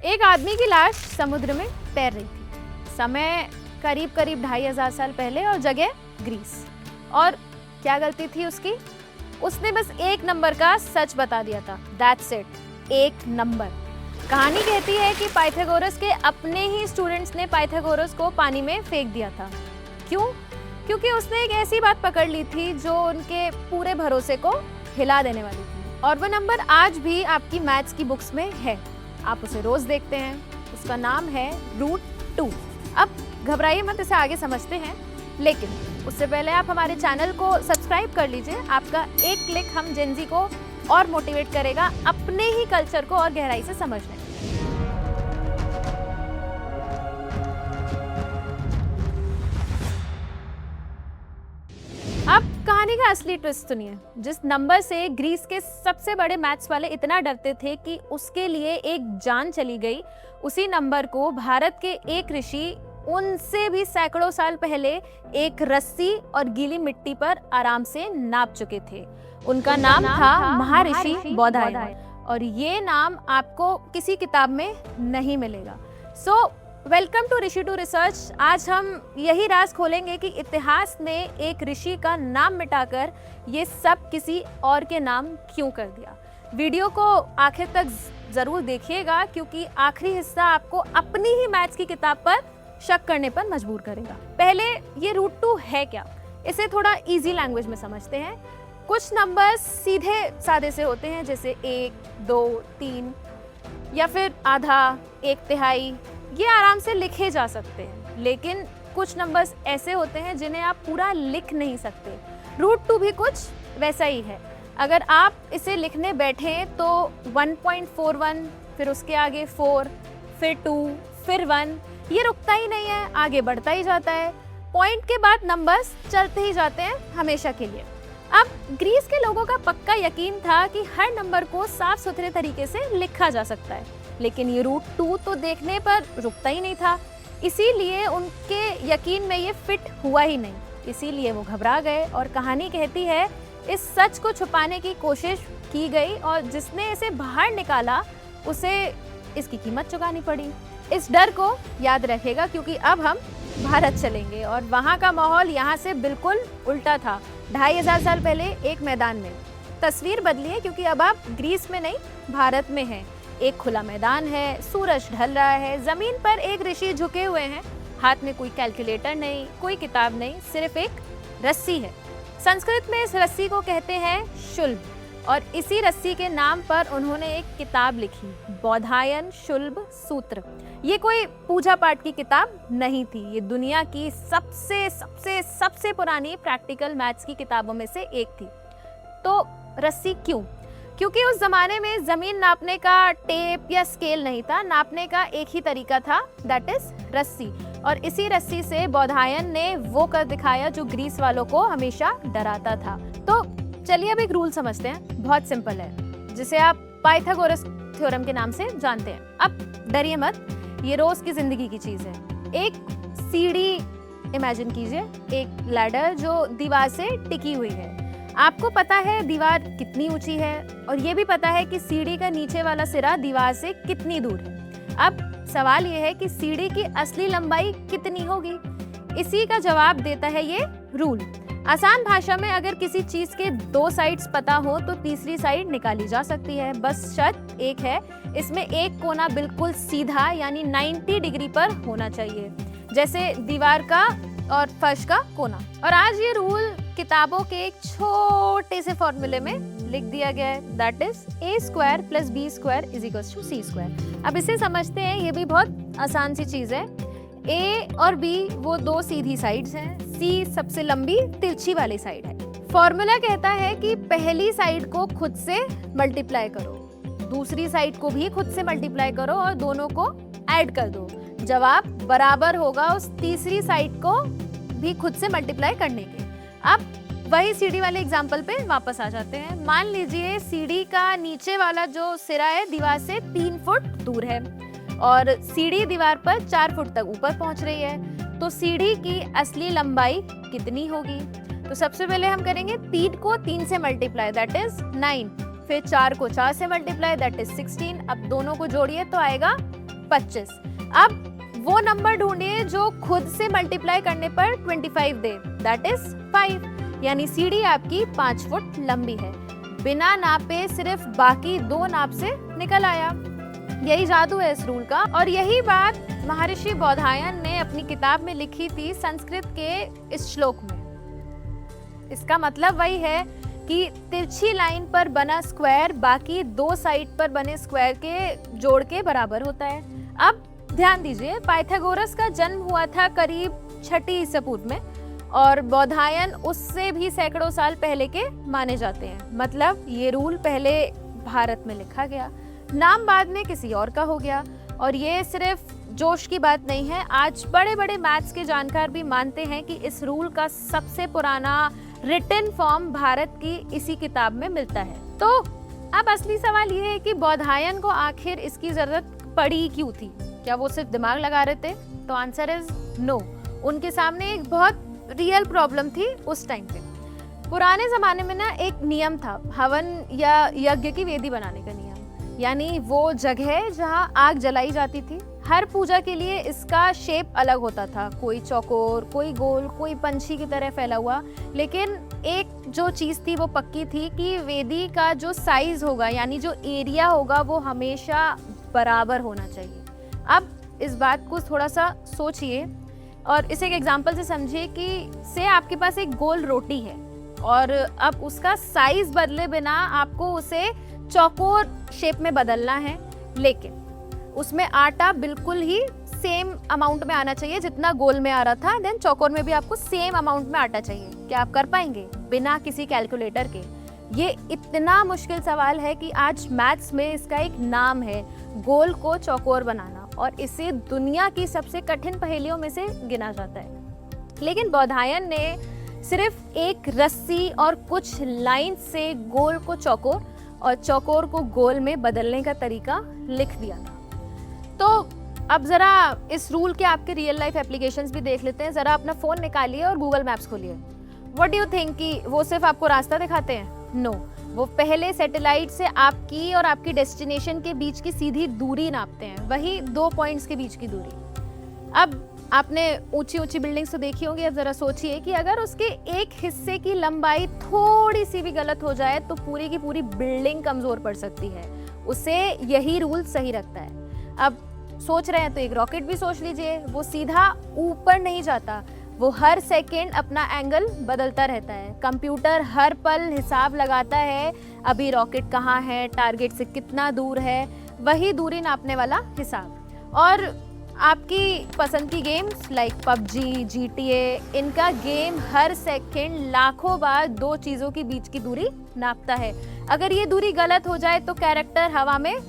एक आदमी की लाश समुद्र में तैर रही थी। समय करीब करीब 2500 साल पहले और जगह ग्रीस। और क्या गलती थी उसकी? उसने बस एक नंबर का सच बता दिया था। दैट्स इट, एक नंबर। कहानी कहती है कि पाइथागोरस के अपने ही स्टूडेंट्स ने पाइथागोरस को पानी में फेंक दिया था। क्यों? क्योंकि उसने एक ऐसी बात पकड़ ली थी जो उनके पूरे भरोसे को हिला देने वाली थी। और वो नंबर आज भी आपकी मैथ्स की बुक्स में है। आप उसे रोज देखते हैं। उसका नाम है √2। अब घबराइए मत, इसे आगे समझते हैं, लेकिन उससे पहले आप हमारे चैनल को सब्सक्राइब कर लीजिए। आपका एक क्लिक हम जेनजी को और मोटिवेट करेगा अपने ही कल्चर को और गहराई से समझने। अब कहानी का असली ट्विस्ट सुनिए। जिस नंबर से ग्रीस के सबसे बड़े मैथ्स वाले इतना डरते थे कि उसके लिए एक जान चली गई, उसी नंबर को भारत के एक ऋषि उनसे भी सैकड़ों साल पहले एक रस्सी और गीली मिट्टी पर आराम से नाप चुके थे। उनका नाम था महर्षि बौधायन। और ये नाम आपको किसी किताब में नहीं मिलेगा। Welcome to Rishi to research. आज हम यही राज खोलेंगे कि इतिहास ने एक ऋषि का नाम मिटाकर ये सब किसी और के नाम क्यों कर दिया। वीडियो को आखिर तक जरूर देखिएगा, क्योंकि आखिरी हिस्सा आपको अपनी ही मैथ्स की किताब पर शक करने पर मजबूर करेगा। पहले ये √2 है क्या, इसे थोड़ा इजी लैंग्वेज में समझते हैं। कुछ नंबर्स सीधे सादे से होते हैं, जैसे 1, 2, 3 या फिर आधा, 1/3। ये आराम से लिखे जा सकते हैं। लेकिन कुछ नंबर्स ऐसे होते हैं जिन्हें आप पूरा लिख नहीं सकते। √2 भी कुछ वैसा ही है। अगर आप इसे लिखने बैठे तो 1.41, फिर उसके आगे 4, फिर 2, फिर 1, ये रुकता ही नहीं है, आगे बढ़ता ही जाता है। पॉइंट के बाद नंबर्स चलते ही जाते हैं हमेशा के लिए। अब ग्रीस के लोगों का पक्का यकीन था कि हर नंबर को साफ सुथरे तरीके से लिखा जा सकता है, लेकिन ये √2 तो देखने पर रुकता ही नहीं था। इसीलिए उनके यकीन में ये फिट हुआ ही नहीं। इसीलिए वो घबरा गए और कहानी कहती है इस सच को छुपाने की कोशिश की गई और जिसने इसे बाहर निकाला उसे इसकी कीमत चुकानी पड़ी। इस डर को याद रखेगा, क्योंकि अब हम भारत चलेंगे और वहाँ का माहौल यहाँ से बिल्कुल उल्टा था। 2500 साल पहले एक मैदान में तस्वीर बदली है, क्योंकि अब आप ग्रीस में नहीं भारत में हैं। एक खुला मैदान है, सूरज ढल रहा है, जमीन पर एक ऋषि झुके हुए हैं। हाथ में कोई कैलकुलेटर नहीं, कोई किताब नहीं, सिर्फ एक रस्सी है। संस्कृत में इस रस्सी को कहते हैं शुल्ब, और इसी रस्सी के नाम पर उन्होंने एक किताब लिखी, बौधायन शुल्ब सूत्र। ये कोई पूजा पाठ की किताब नहीं थी, ये दुनिया की सबसे सबसे सबसे पुरानी प्रैक्टिकल मैथ्स की किताबों में से एक थी। तो रस्सी क्यों? क्योंकि उस जमाने में जमीन नापने का टेप या स्केल नहीं था, नापने का एक ही तरीका था, दैट इज रस्सी। और इसी रस्सी से बौधायन ने वो कर दिखाया जो ग्रीस वालों को हमेशा डराता था। तो चलिए अब एक रूल समझते हैं, बहुत सिंपल है, जिसे आप पाइथागोरस थ्योरम के नाम से जानते हैं। अब डरिए मत, ये रोज की जिंदगी की चीज है। एक सीढ़ी इमेजिन कीजिए, एक लैडर जो दीवार से टिकी हुई है। आपको पता है दीवार कितनी ऊंची है, और ये भी पता है कि सीढ़ी का नीचे वाला सिरा दीवार से कितनी दूर है। अब सवाल ये है कि सीढ़ी की असली लंबाई कितनी होगी? इसी का जवाब देता है ये रूल। आसान भाषा में अगर किसी चीज के 2 साइड्स पता हो तो तीसरी साइड निकाली जा सकती है। बस शर्त एक है, इसमें एक कोना बिल्कुल सीधा यानी 90 डिग्री पर होना चाहिए, जैसे दीवार का और फर्श का कोना। और आज ये रूल किताबों के एक छोटे से फॉर्मूले में लिख दिया गया है, that is a² + b² = c²। अब इसे समझते हैं, ये भी बहुत आसान सी चीज है। a और b वो 2 सीधी साइड्स हैं, c सबसे लंबी तिरछी वाली साइड है। फॉर्मूला कहता है कि पहली साइड को खुद से मल्टीप्लाई करो, दूसरी साइड को भी खुद से मल्टीप्लाई करो और दोनों को ऐड कर दो। जवाब बराबर होगा उस तीसरी साइड को भी खुद से मल्टीप्लाई करने के। अब वही सीढ़ी वाले एग्जाम्पल पे वापस आ जाते हैं। मान लीजिए सीढ़ी का नीचे वाला जो सिरा है दीवार से 3 फुट दूर है और सीढ़ी दीवार पर 4 फुट तक ऊपर पहुंच रही है, तो सीढ़ी की असली लंबाई कितनी होगी? तो सबसे पहले हम करेंगे 3 को 3 से मल्टीप्लाई, दैट इज 9, फिर 4 को 4 से मल्टीप्लाई, दैट इज 16। अब दोनों को जोड़िए तो आएगा 25। अब वो नंबर ढूंढिए जो खुद से मल्टीप्लाई करने पर 25 दे, दैट इज 5। यानी सीढ़ी आपकी 5 फुट लंबी है। बिना नापे सिर्फ बाकी 2 नाप से निकल आया। यही जादू है इस रूल का। और यही बात महर्षि बौधायन ने अपनी किताब में लिखी थी संस्कृत के इस श्लोक में। इसका मतलब वही है कि तिरछी लाइन पर बना स्क्वायर बाकी 2 साइड पर बने स्क्वायर के जोड़ के बराबर होता है। अब ध्यान दीजिए, पाइथागोरस का जन्म हुआ था करीब 6ठी ईसा पूर्व में और बौधायन उससे भी सैकड़ों साल पहले के माने जाते हैं। मतलब ये रूल पहले भारत में लिखा गया, नाम बाद में किसी और का हो गया। और ये सिर्फ जोश की बात नहीं है, आज बड़े बड़े मैथ्स के जानकार भी मानते हैं कि इस रूल का सबसे पुराना रिटन फॉर्म भारत की इसी किताब में मिलता है। तो अब असली सवाल ये है कि बौधायन को आखिर इसकी जरूरत पड़ी क्यों थी? क्या वो सिर्फ दिमाग लगा रहे थे? तो आंसर इज नो। उनके सामने एक बहुत रियल प्रॉब्लम थी उस टाइम पे। पुराने जमाने में ना एक नियम था, हवन या यज्ञ की वेदी बनाने का नियम। यानी वो जगह जहाँ आग जलाई जाती थी। हर पूजा के लिए इसका शेप अलग होता था, कोई चौकोर, कोई गोल, कोई पंछी की तरह फैला हुआ। लेकिन एक जो चीज़ थी वो पक्की थी कि वेदी का जो साइज होगा यानी जो एरिया होगा वो हमेशा बराबर होना चाहिए। अब इस बात को थोड़ा सा सोचिए और इसे एक एग्जांपल से समझिए कि से आपके पास एक गोल रोटी है और अब उसका साइज बदले बिना आपको उसे चौकोर शेप में बदलना है, लेकिन उसमें आटा बिल्कुल ही सेम अमाउंट में आना चाहिए जितना गोल में आ रहा था। देन चौकोर में भी आपको सेम अमाउंट में आटा चाहिए। क्या आप कर पाएंगे बिना किसी कैलकुलेटर के? ये इतना मुश्किल सवाल है कि आज मैथ्स में इसका एक नाम है, गोल को चौकोर बनाना, और इसे दुनिया की सबसे कठिन पहेलियों में से गिना जाता है। लेकिन बौधायन ने सिर्फ एक रस्सी और कुछ लाइन से गोल को चौकोर और चौकोर को गोल में बदलने का तरीका लिख दिया था। तो अब जरा इस रूल के आपके रियल लाइफ एप्लीकेशंस भी देख लेते हैं। जरा अपना फोन निकालिए और गूगल मैप्स खोलिए। व्हाट डू यू थिंक कि वो सिर्फ आपको रास्ता दिखाते हैं? नो, वो पहले सैटेलाइट से आपकी और आपकी डेस्टिनेशन के बीच की सीधी दूरी नापते हैं, वही 2 पॉइंट्स के बीच की दूरी। अब आपने ऊंची ऊंची बिल्डिंग्स तो देखी होंगी। अब जरा सोचिए कि अगर उसके एक हिस्से की लंबाई थोड़ी सी भी गलत हो जाए तो पूरी की पूरी बिल्डिंग कमजोर पड़ सकती है। उसे यही रूल सही रखता है। अब सोच रहे हैं तो एक रॉकेट भी सोच लीजिए, वो सीधा ऊपर नहीं जाता, वो हर सेकेंड अपना एंगल बदलता रहता है। कंप्यूटर हर पल हिसाब लगाता है अभी रॉकेट कहाँ है, टारगेट से कितना दूर है, वही दूरी नापने वाला हिसाब। और आपकी पसंद की गेम्स लाइक पबजी, जीटीए, इनका गेम हर सेकेंड लाखों बार 2 चीज़ों के बीच की दूरी नापता है। अगर ये दूरी गलत हो जाए तो कैरेक्टर हवा में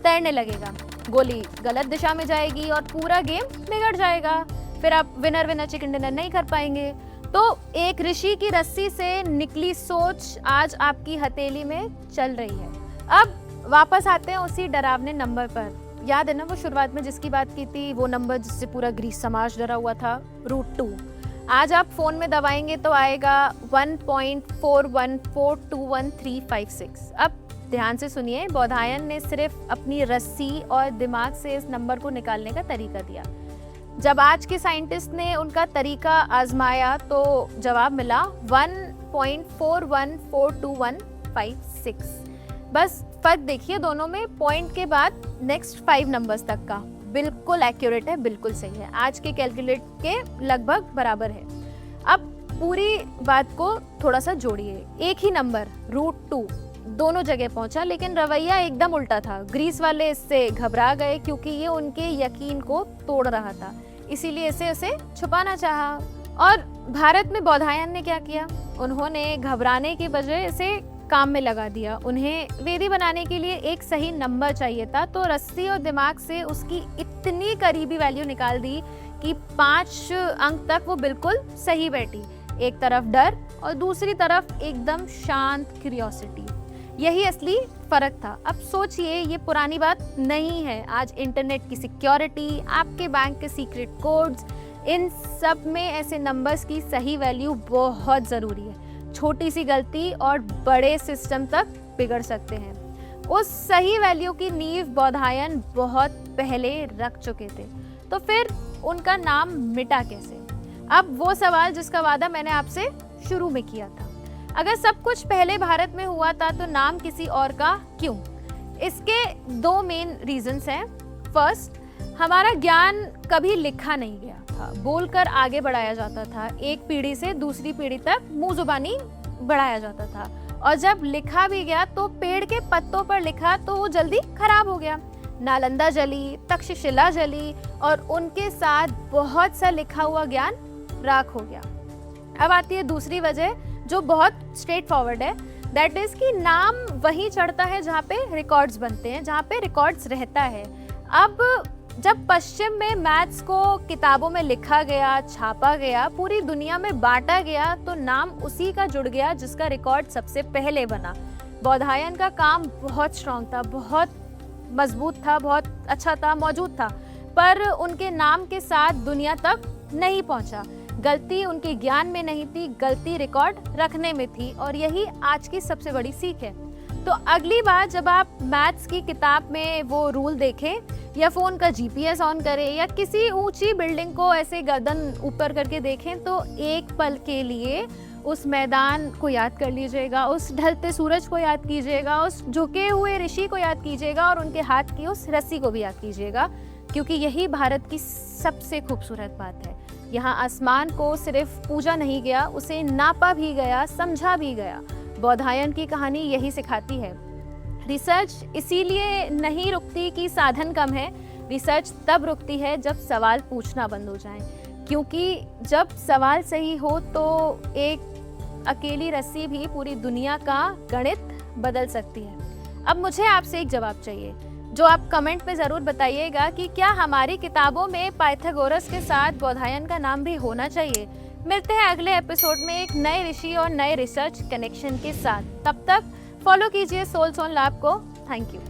तैरने लगेगा, गोली गलत दिशा में जाएगी और पूरा गेम बिगड़ जाएगा। फिर आप विनर विनर चिकन डिनर नहीं कर पाएंगे। तो एक ऋषि की रस्सी से निकली सोच आज आपकी हथेली में चल रही है। अब वापस आते हैं उसी डरावने नंबर पर। याद है ना वो शुरुआत में जिसकी बात की थी, वो नंबर जिससे पूरा ग्रीस समाज डरा हुआ था, √2। आज आप फोन में दबाएंगे तो आएगा 1.41421356। अब ध्यान से सुनिए, बौधायन ने सिर्फ अपनी रस्सी और दिमाग से इस नंबर को निकालने का तरीका दिया। जब आज के साइंटिस्ट ने उनका तरीका आजमाया तो जवाब मिला 1.41421356। बस फर्क देखिए दोनों में, पॉइंट के बाद नेक्स्ट 5 नंबर्स तक का। बिल्कुल एक्यूरेट है, बिल्कुल सही है, आज के कैलकुलेट के लगभग बराबर है। अब पूरी बात को थोड़ा सा जोड़िए। एक ही नंबर √2 दोनों जगह पहुंचा, लेकिन रवैया एकदम उल्टा था। ग्रीस वाले इससे घबरा गए क्योंकि ये उनके यकीन को तोड़ रहा था, इसीलिए इसे उसे छुपाना चाहा। और भारत में बौधायन ने क्या किया? उन्होंने घबराने के बजाय इसे काम में लगा दिया। उन्हें वेदी बनाने के लिए एक सही नंबर चाहिए था, तो रस्सी और दिमाग से उसकी इतनी करीबी वैल्यू निकाल दी कि 5 अंक तक वो बिल्कुल सही बैठी। एक तरफ डर और दूसरी तरफ एकदम शांत क्यूरियोसिटी। यही असली फर्क था। अब सोचिए, ये पुरानी बात नहीं है। आज इंटरनेट की सिक्योरिटी, आपके बैंक के सीक्रेट कोड्स, इन सब में ऐसे नंबर्स की सही वैल्यू बहुत ज़रूरी है। छोटी सी गलती और बड़े सिस्टम तक बिगड़ सकते हैं। उस सही वैल्यू की नींव बौधायन बहुत पहले रख चुके थे, तो फिर उनका नाम मिटा कैसे? अब वो सवाल जिसका वादा मैंने आपसे शुरू में किया था, अगर सब कुछ पहले भारत में हुआ था तो नाम किसी और का क्यों? इसके दो मेन रीजंस हैं। फर्स्ट, हमारा ज्ञान कभी लिखा नहीं गया था, बोलकर आगे बढ़ाया जाता था, एक पीढ़ी से दूसरी पीढ़ी तक मुंह जुबानी बढ़ाया जाता था, और जब लिखा भी गया तो पेड़ के पत्तों पर लिखा तो वो जल्दी खराब हो गया। नालंदा जली, तक्षशिला जली, और उनके साथ बहुत सा लिखा हुआ ज्ञान राख हो गया। अब आती है दूसरी वजह जो बहुत स्ट्रेट फॉरवर्ड है, दैट इज कि नाम वहीं चढ़ता है जहाँ पे रिकॉर्ड्स बनते हैं, जहाँ पे रिकॉर्ड्स रहता है। अब जब पश्चिम में मैथ्स को किताबों में लिखा गया, छापा गया, पूरी दुनिया में बांटा गया, तो नाम उसी का जुड़ गया जिसका रिकॉर्ड सबसे पहले बना। बौधायन का काम बहुत स्ट्रांग था, बहुत मजबूत था, बहुत अच्छा था, मौजूद था, पर उनके नाम के साथ दुनिया तक नहीं पहुंचा। गलती उनके ज्ञान में नहीं थी, गलती रिकॉर्ड रखने में थी, और यही आज की सबसे बड़ी सीख है। तो अगली बार जब आप मैथ्स की किताब में वो रूल देखें, या फ़ोन का GPS ऑन करें, या किसी ऊंची बिल्डिंग को ऐसे गर्दन ऊपर करके देखें, तो एक पल के लिए उस मैदान को याद कर लीजिएगा, उस ढलते सूरज को याद कीजिएगा, उस झुके हुए ऋषि को याद कीजिएगा, और उनके हाथ की उस रस्सी को भी याद कीजिएगा, क्योंकि यही भारत की सबसे खूबसूरत बात है। यहाँ आसमान को सिर्फ पूजा नहीं गया, उसे नापा भी गया, समझा भी गया। बौधायन की कहानी यही सिखाती है। रिसर्च इसीलिए नहीं रुकती कि साधन कम है, रिसर्च तब रुकती है जब सवाल पूछना बंद हो जाए, क्योंकि जब सवाल सही हो तो एक अकेली रस्सी भी पूरी दुनिया का गणित बदल सकती है। अब मुझे आपसे एक जवाब चाहिए, जो आप कमेंट में ज़रूर बताइएगा कि क्या हमारी किताबों में पाइथागोरस के साथ बौधायन का नाम भी होना चाहिए। मिलते हैं अगले एपिसोड में एक नए ऋषि और नए रिसर्च कनेक्शन के साथ। तब तक फॉलो कीजिए सोल सोन लैब को। Thank you.